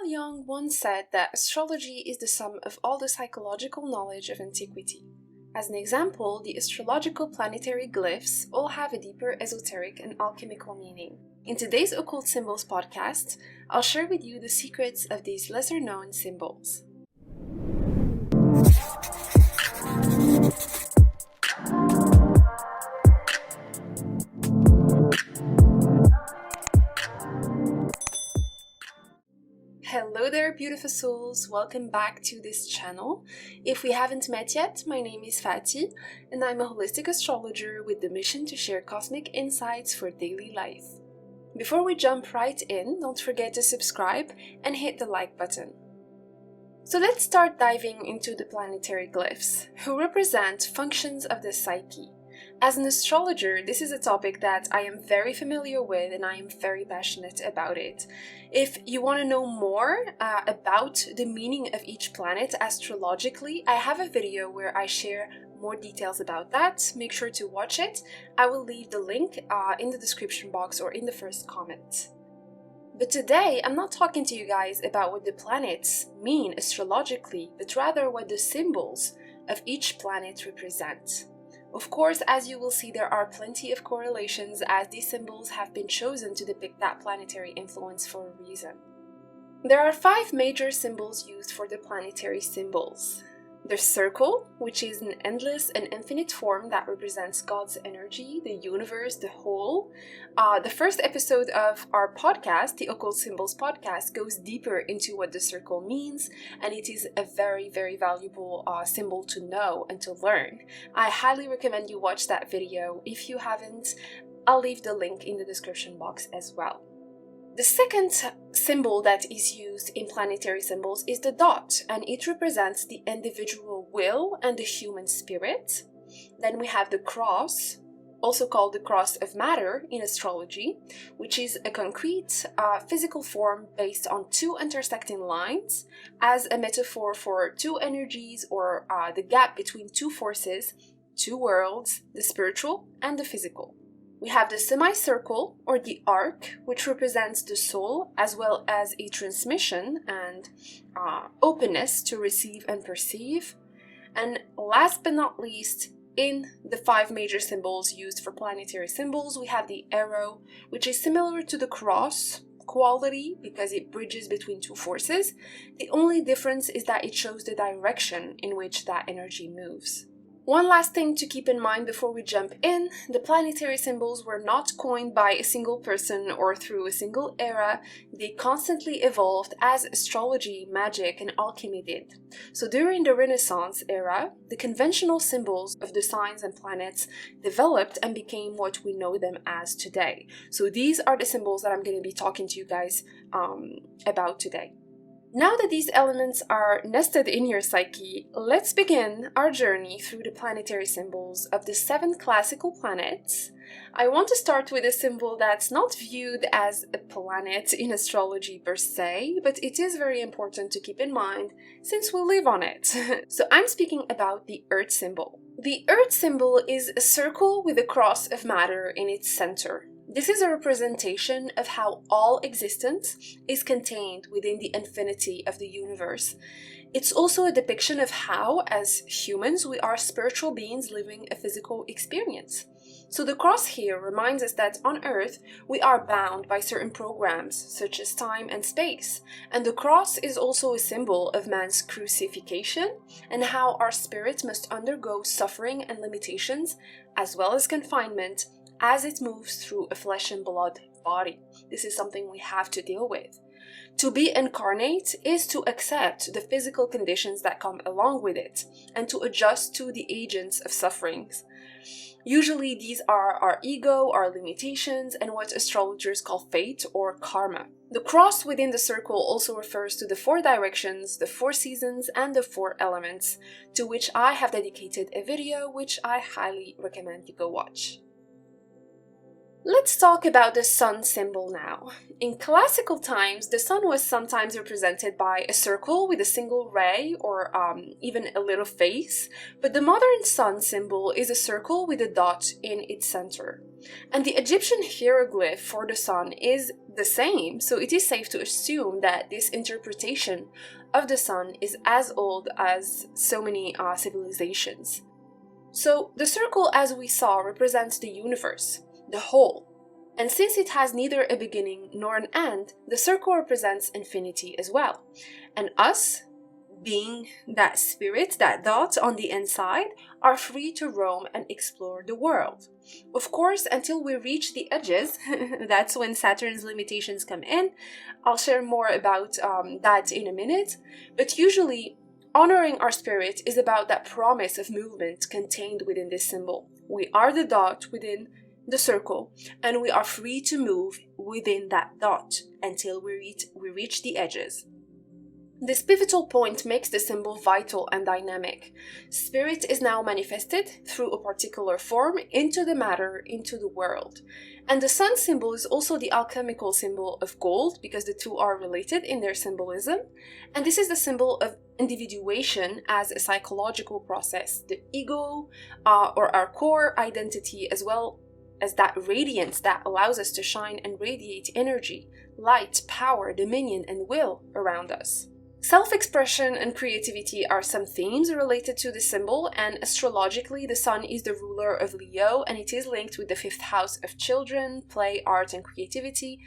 Carl Jung once said that astrology is the sum of all the psychological knowledge of antiquity. As an example, the astrological planetary glyphs all have a deeper esoteric and alchemical meaning. In today's Occult Symbols podcast, I'll share with you the secrets of these lesser-known symbols. Hello there, beautiful souls! Welcome back to this channel. If we haven't met yet, my name is Fatih, and I'm a holistic astrologer with the mission to share cosmic insights for daily life. Before we jump right in, don't forget to subscribe and hit the like button. So let's start diving into the planetary glyphs, who represent functions of the psyche. As an astrologer, this is a topic that I am very familiar with and I am very passionate about it. If you want to know more about the meaning of each planet astrologically, I have a video where I share more details about that. Make sure to watch it. I will leave the link in the description box or in the first comment. But today, I'm not talking to you guys about what the planets mean astrologically, but rather what the symbols of each planet represent. Of course, as you will see, there are plenty of correlations as these symbols have been chosen to depict that planetary influence for a reason. There are 5 major symbols used for the planetary symbols. The circle, which is an endless and infinite form that represents God's energy, the universe, the whole. The first episode of our podcast, the Occult Symbols podcast, goes deeper into what the circle means, and it is a very, very valuable symbol to know and to learn. I highly recommend you watch that video. If you haven't, I'll leave the link in the description box as well. The second symbol that is used in planetary symbols is the dot, and it represents the individual will and the human spirit. Then we have the cross, also called the cross of matter in astrology, which is a concrete physical form based on 2 intersecting lines as a metaphor for 2 energies or the gap between 2 forces, 2 worlds, the spiritual and the physical. We have the semicircle, or the arc, which represents the soul, as well as a transmission and openness to receive and perceive. And last but not least, in the 5 major symbols used for planetary symbols, we have the arrow, which is similar to the cross quality because it bridges between 2 forces. The only difference is that it shows the direction in which that energy moves. One last thing to keep in mind before we jump in, the planetary symbols were not coined by a single person or through a single era. They constantly evolved as astrology, magic, and alchemy did. So during the Renaissance era, the conventional symbols of the signs and planets developed and became what we know them as today. So these are the symbols that I'm going to be talking to you guys about today. Now that these elements are nested in your psyche, let's begin our journey through the planetary symbols of the 7 classical planets. I want to start with a symbol that's not viewed as a planet in astrology per se, but it is very important to keep in mind since we live on it. So I'm speaking about the Earth symbol. The Earth symbol is a circle with a cross of matter in its center. This is a representation of how all existence is contained within the infinity of the universe. It's also a depiction of how, as humans, we are spiritual beings living a physical experience. So the cross here reminds us that on Earth, we are bound by certain programs, such as time and space. And the cross is also a symbol of man's crucifixion and how our spirit must undergo suffering and limitations, as well as confinement, as it moves through a flesh and blood body. This is something we have to deal with. To be incarnate is to accept the physical conditions that come along with it and to adjust to the agents of sufferings. Usually these are our ego, our limitations, and what astrologers call fate or karma. The cross within the circle also refers to the 4 directions, the 4 seasons, and the 4 elements, to which I have dedicated a video which I highly recommend you go watch. Let's talk about the sun symbol now. In classical times, the sun was sometimes represented by a circle with a single ray or even a little face, but the modern sun symbol is a circle with a dot in its center. And the Egyptian hieroglyph for the sun is the same, so it is safe to assume that this interpretation of the sun is as old as so many civilizations. So the circle, as we saw, represents the universe, the whole. And since it has neither a beginning nor an end, the circle represents infinity as well. And us, being that spirit, that dot on the inside, are free to roam and explore the world. Of course, until we reach the edges, that's when Saturn's limitations come in. I'll share more about that in a minute, but usually honoring our spirit is about that promise of movement contained within this symbol. We are the dot within the circle, and we are free to move within that dot until we reach the edges. This pivotal point makes the symbol vital and dynamic. Spirit is now manifested through a particular form into the matter, into the world. And the sun symbol is also the alchemical symbol of gold, because the two are related in their symbolism. And this is the symbol of individuation as a psychological process, the ego, or our core identity, as well as that radiance that allows us to shine and radiate energy, light, power, dominion, and will around us. Self-expression and creativity are some themes related to the symbol, and astrologically the sun is the ruler of Leo, and it is linked with the 5th house of children, play, art, and creativity.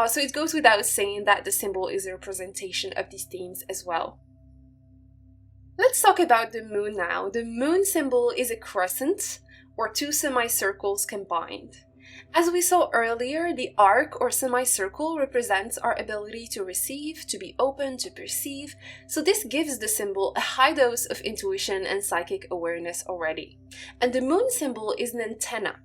So it goes without saying that the symbol is a representation of these themes as well. Let's talk about the moon now. The moon symbol is a crescent, or two semicircles combined. As we saw earlier, the arc or semicircle represents our ability to receive, to be open, to perceive, so this gives the symbol a high dose of intuition and psychic awareness already. And the moon symbol is an antenna.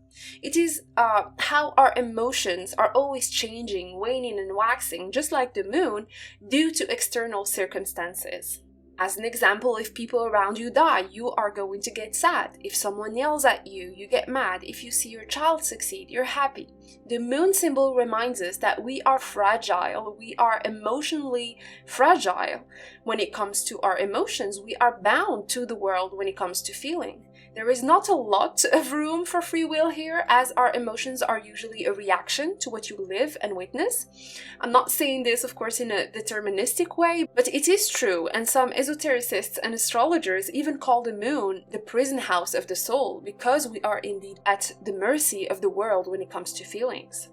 It is how our emotions are always changing, waning and waxing, just like the moon, due to external circumstances. As an example, if people around you die, you are going to get sad. If someone yells at you, you get mad. If you see your child succeed, you're happy. The moon symbol reminds us that we are fragile. We are emotionally fragile. When it comes to our emotions, we are bound to the world when it comes to feeling. There is not a lot of room for free will here, as our emotions are usually a reaction to what you live and witness. I'm not saying this, of course, in a deterministic way, but it is true, and some esotericists and astrologers even call the moon the prison house of the soul, because we are indeed at the mercy of the world when it comes to feelings.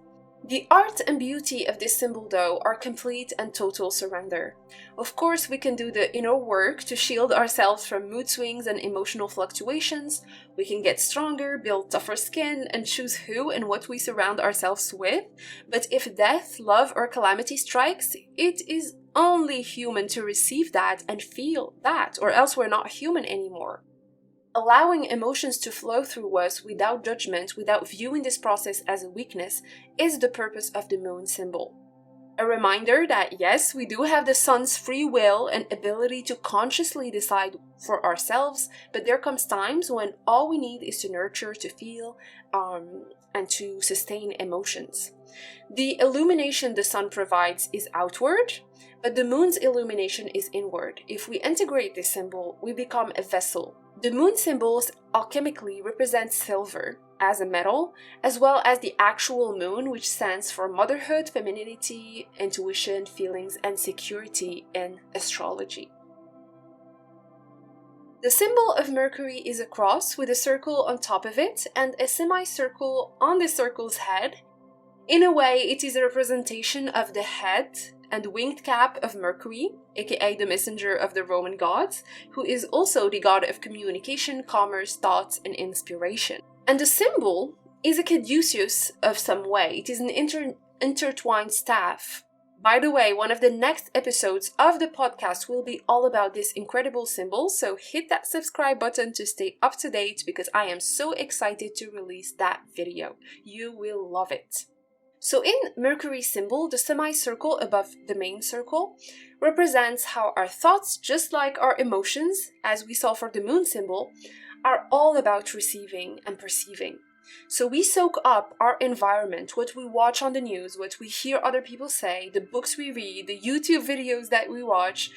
The art and beauty of this symbol, though, are complete and total surrender. Of course, we can do the inner work to shield ourselves from mood swings and emotional fluctuations. We can get stronger, build tougher skin, and choose who and what we surround ourselves with. But if death, love, or calamity strikes, it is only human to receive that and feel that, or else we're not human anymore. Allowing emotions to flow through us without judgment, without viewing this process as a weakness, is the purpose of the moon symbol. A reminder that yes, we do have the sun's free will and ability to consciously decide for ourselves, but there comes times when all we need is to nurture, to feel, and to sustain emotions. The illumination the sun provides is outward, but the moon's illumination is inward. If we integrate this symbol, we become a vessel. The moon symbols alchemically represent silver as a metal, as well as the actual moon, which stands for motherhood, femininity, intuition, feelings, and security in astrology. The symbol of Mercury is a cross with a circle on top of it and a semicircle on the circle's head. In a way, it is a representation of the head and winged cap of Mercury, aka the messenger of the Roman gods, who is also the god of communication, commerce, thoughts, and inspiration. And the symbol is a caduceus of some way. It is an intertwined staff. By the way, one of the next episodes of the podcast will be all about this incredible symbol, so hit that subscribe button to stay up to date, because I am so excited to release that video. You will love it. So in Mercury symbol, the semicircle above the main circle represents how our thoughts, just like our emotions, as we saw for the moon symbol, are all about receiving and perceiving. So we soak up our environment, what we watch on the news, what we hear other people say, the books we read, the YouTube videos that we watch.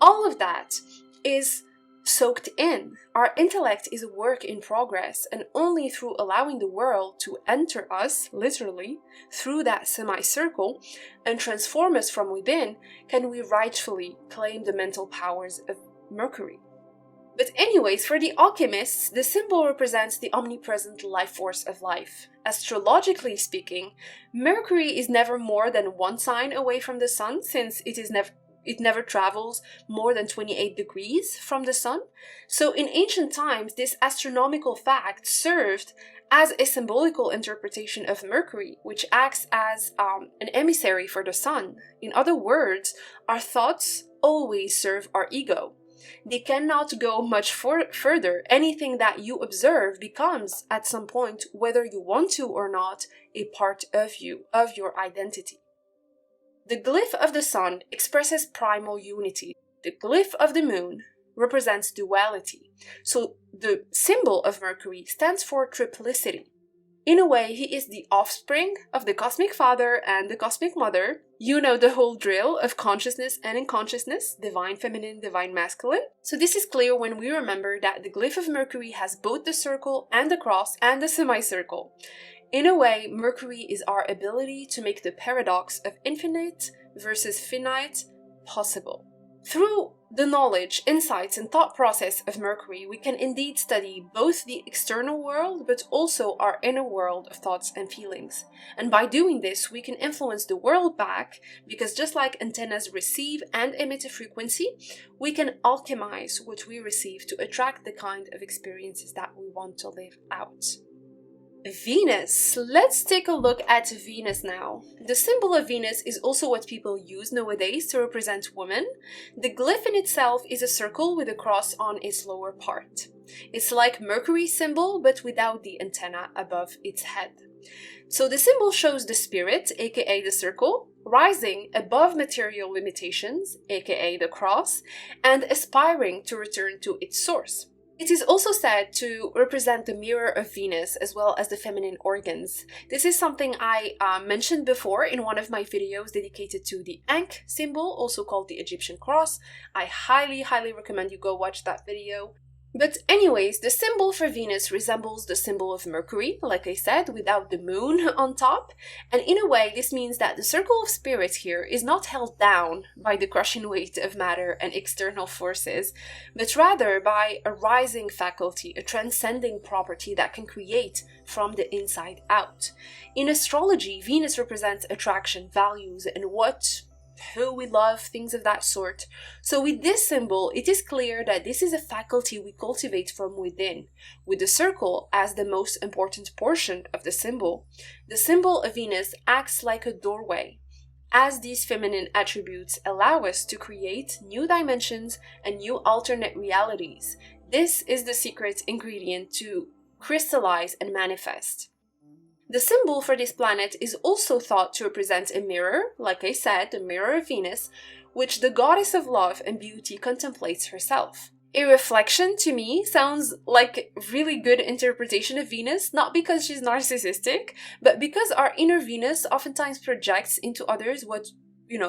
All of that is soaked in. Our intellect is a work in progress, and only through allowing the world to enter us, literally, through that semicircle and transform us from within, can we rightfully claim the mental powers of Mercury. But anyways, for the alchemists, the symbol represents the omnipresent life force of life. Astrologically speaking, Mercury is never more than one sign away from the sun, since it never travels more than 28 degrees from the sun. So in ancient times, this astronomical fact served as a symbolical interpretation of Mercury, which acts as an emissary for the sun. In other words, our thoughts always serve our ego. They cannot go much further. Anything that you observe becomes, at some point, whether you want to or not, a part of you, of your identity. The glyph of the sun expresses primal unity. The glyph of the moon represents duality. So the symbol of Mercury stands for triplicity. In a way, he is the offspring of the cosmic father and the cosmic mother. You know the whole drill of consciousness and unconsciousness, divine feminine, divine masculine. So this is clear when we remember that the glyph of Mercury has both the circle and the cross and the semicircle. In a way, Mercury is our ability to make the paradox of infinite versus finite possible. Through the knowledge, insights, and thought process of Mercury, we can indeed study both the external world, but also our inner world of thoughts and feelings. And by doing this, we can influence the world back, because just like antennas receive and emit a frequency, we can alchemize what we receive to attract the kind of experiences that we want to live out. Venus. Let's take a look at Venus now. The symbol of Venus is also what people use nowadays to represent women. The glyph in itself is a circle with a cross on its lower part. It's like Mercury symbol, but without the antenna above its head. So the symbol shows the spirit, aka the circle, rising above material limitations, aka the cross, and aspiring to return to its source. It is also said to represent the mirror of Venus as well as the feminine organs. This is something I mentioned before in one of my videos dedicated to the Ankh symbol, also called the Egyptian cross. I highly recommend you go watch that video. But anyways, the symbol for Venus resembles the symbol of Mercury, like I said, without the moon on top. And in a way, this means that the circle of spirit here is not held down by the crushing weight of matter and external forces, but rather by a rising faculty, a transcending property that can create from the inside out. In astrology, Venus represents attraction, values, and who we love, things of that sort. So with this symbol, it is clear that this is a faculty we cultivate from within, with the circle as the most important portion of the symbol. The symbol of Venus acts like a doorway, as these feminine attributes allow us to create new dimensions and new alternate realities. This is the secret ingredient to crystallize and manifest. The symbol for this planet is also thought to represent a mirror, like I said, the mirror of Venus, which the goddess of love and beauty contemplates herself. A reflection, to me, sounds like a really good interpretation of Venus, not because she's narcissistic, but because our inner Venus oftentimes projects into others what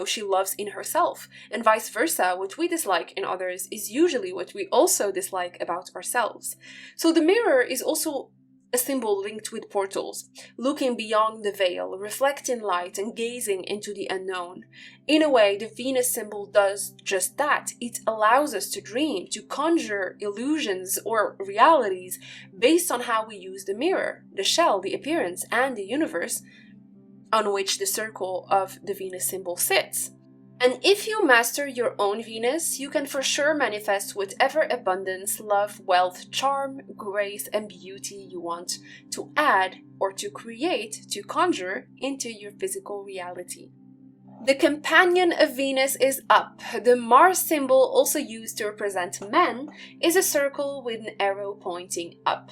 she loves in herself, and vice versa. What we dislike in others is usually what we also dislike about ourselves. So the mirror is also a symbol linked with portals, looking beyond the veil, reflecting light and gazing into the unknown. In a way, the Venus symbol does just that. It allows us to dream, to conjure illusions or realities based on how we use the mirror, the shell, the appearance, and the universe on which the circle of the Venus symbol sits. And if you master your own Venus, you can for sure manifest whatever abundance, love, wealth, charm, grace, and beauty you want to add or to create, to conjure into your physical reality. The companion of Venus is up. The Mars symbol, also used to represent men, is a circle with an arrow pointing up.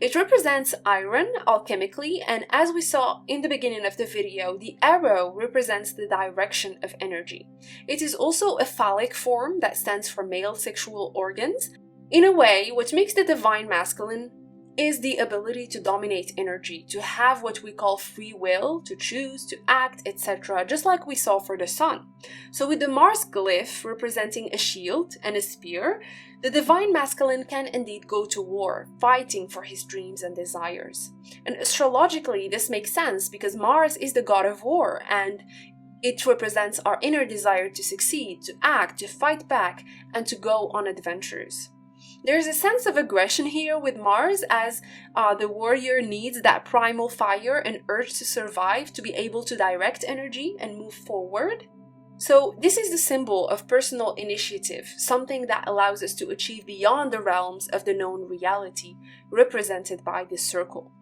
It represents iron alchemically, and as we saw in the beginning of the video, the arrow represents the direction of energy. It is also a phallic form that stands for male sexual organs. In a way, what makes the divine masculine is the ability to dominate energy, to have what we call free will, to choose, to act, etc., just like we saw for the sun. So with the Mars glyph representing a shield and a spear, the divine masculine can indeed go to war, fighting for his dreams and desires. And astrologically, this makes sense because Mars is the god of war, and it represents our inner desire to succeed, to act, to fight back, and to go on adventures. There's a sense of aggression here with Mars, as the warrior needs that primal fire and urge to survive to be able to direct energy and move forward. So this is the symbol of personal initiative, something that allows us to achieve beyond the realms of the known reality, represented by this circle.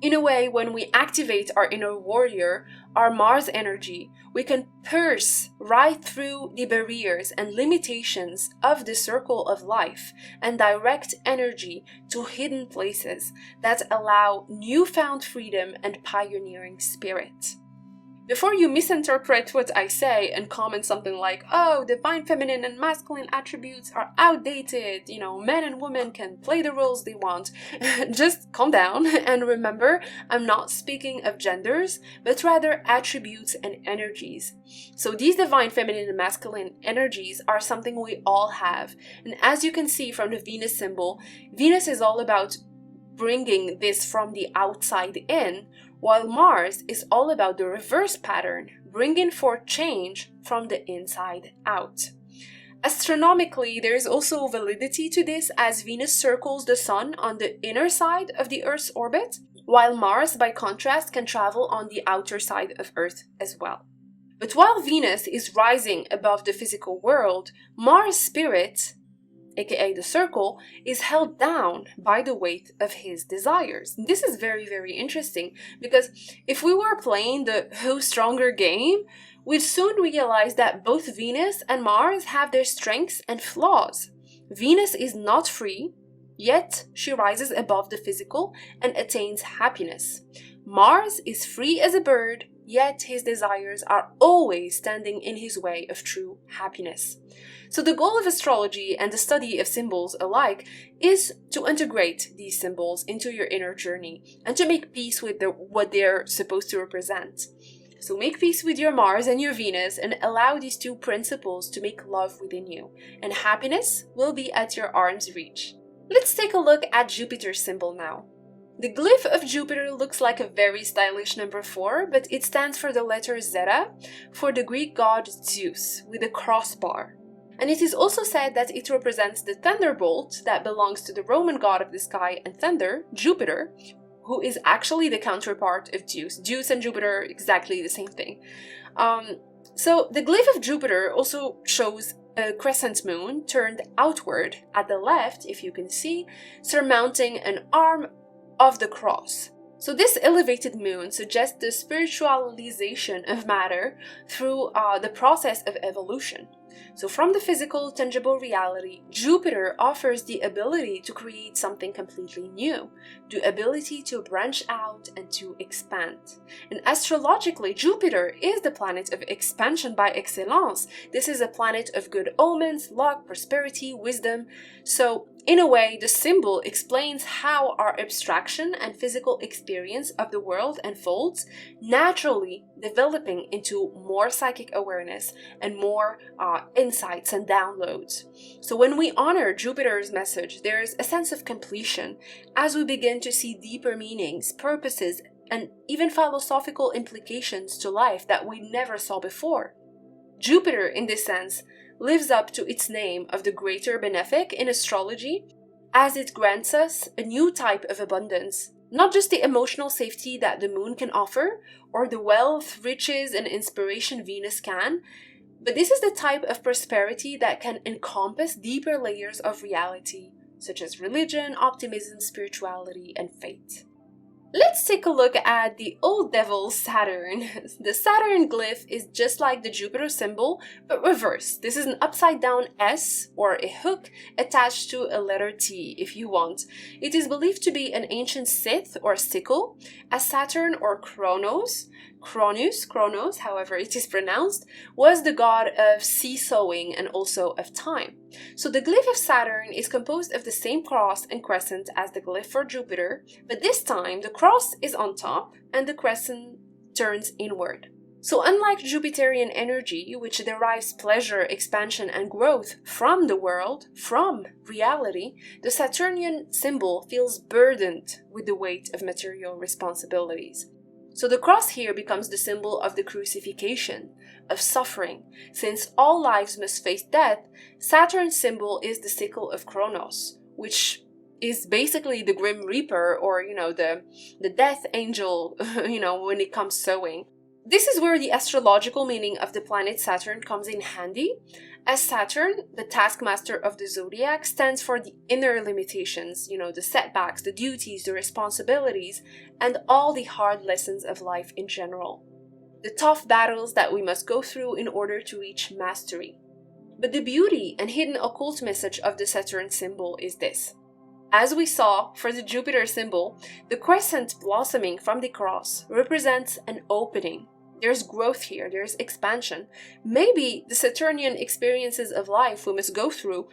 In a way, when we activate our inner warrior, our Mars energy, we can pierce right through the barriers and limitations of the circle of life and direct energy to hidden places that allow newfound freedom and pioneering spirit. Before you misinterpret what I say and comment something like, oh, divine feminine and masculine attributes are outdated, men and women can play the roles they want, just calm down and remember, I'm not speaking of genders, but rather attributes and energies. So these divine feminine and masculine energies are something we all have. And as you can see from the Venus symbol, Venus is all about bringing this from the outside in, while Mars is all about the reverse pattern, bringing forth change from the inside out. Astronomically, there is also validity to this, as Venus circles the Sun on the inner side of the Earth's orbit, while Mars, by contrast, can travel on the outer side of Earth as well. But while Venus is rising above the physical world, Mars' spirit, aka the circle, is held down by the weight of his desires. This is very, very interesting, because if we were playing the who's stronger game, we'd soon realize that both Venus and Mars have their strengths and flaws. Venus is not free, yet she rises above the physical and attains happiness. Mars is free as a bird, yet his desires are always standing in his way of true happiness. So the goal of astrology and the study of symbols alike is to integrate these symbols into your inner journey and to make peace with what they're supposed to represent. So make peace with your Mars and your Venus and allow these two principles to make love within you, and happiness will be at your arm's reach. Let's take a look at Jupiter's symbol now. The glyph of Jupiter looks like a very stylish number 4, but it stands for the letter Zeta for the Greek god Zeus with a crossbar. And it is also said that it represents the thunderbolt that belongs to the Roman god of the sky and thunder, Jupiter, who is actually the counterpart of Zeus. Zeus and Jupiter, exactly the same thing. So the glyph of Jupiter also shows a crescent moon turned outward at the left, if you can see, surmounting an arm of the cross. So this elevated moon suggests the spiritualization of matter through the process of evolution. So from the physical, tangible reality, Jupiter offers the ability to create something completely new, the ability to branch out and to expand. And astrologically, Jupiter is the planet of expansion by excellence. This is a planet of good omens, luck, prosperity, wisdom. So in a way, the symbol explains how our abstraction and physical experience of the world unfolds, naturally developing into more psychic awareness and more insights and downloads. So when we honor Jupiter's message, there is a sense of completion as we begin to see deeper meanings, purposes, and even philosophical implications to life that we never saw before. Jupiter, in this sense, lives up to its name of the greater benefic in astrology, as it grants us a new type of abundance, not just the emotional safety that the moon can offer, or the wealth, riches, and inspiration Venus can, but this is the type of prosperity that can encompass deeper layers of reality, such as religion, optimism, spirituality, and faith. Let's take a look at the old devil Saturn. The Saturn glyph is just like the Jupiter symbol, but reversed. This is an upside down S or a hook attached to a letter T if you want. It is believed to be an ancient Scythe or sickle, as Saturn or Kronos. Kronos, however it is pronounced, was the god of seesawing and also of time. So the glyph of Saturn is composed of the same cross and crescent as the glyph for Jupiter, but this time the cross is on top and the crescent turns inward. So unlike Jupiterian energy, which derives pleasure, expansion, and growth from the world, from reality, the Saturnian symbol feels burdened with the weight of material responsibilities. So the cross here becomes the symbol of the crucifixion, of suffering. Since all lives must face death, Saturn's symbol is the sickle of Kronos, which is basically the Grim Reaper, or, the death angel, when it comes sowing. This is where the astrological meaning of the planet Saturn comes in handy, as Saturn, the taskmaster of the Zodiac, stands for the inner limitations, the setbacks, the duties, the responsibilities, and all the hard lessons of life in general. The tough battles that we must go through in order to reach mastery. But the beauty and hidden occult message of the Saturn symbol is this. As we saw for the Jupiter symbol, the crescent blossoming from the cross represents an opening. There's growth here, there's expansion. Maybe the Saturnian experiences of life we must go through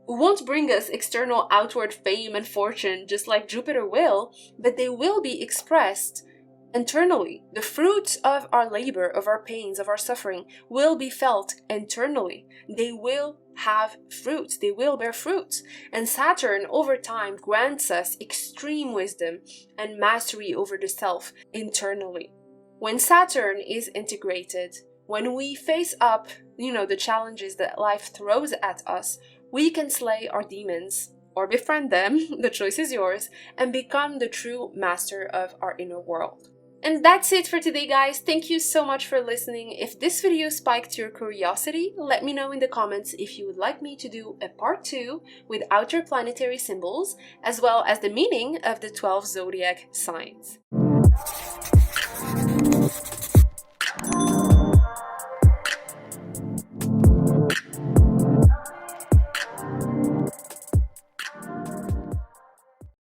won't bring us external outward fame and fortune just like Jupiter will, but they will be expressed internally. The fruits of our labor, of our pains, of our suffering will be felt internally. They will have fruits, they will bear fruits. And Saturn over time grants us extreme wisdom and mastery over the self internally. When Saturn is integrated, when we face up, the challenges that life throws at us, we can slay our demons or befriend them, the choice is yours, and become the true master of our inner world. And that's it for today, guys. Thank you so much for listening. If this video spiked your curiosity, let me know in the comments if you would like me to do a part 2 with outer planetary symbols, as well as the meaning of the 12 zodiac signs.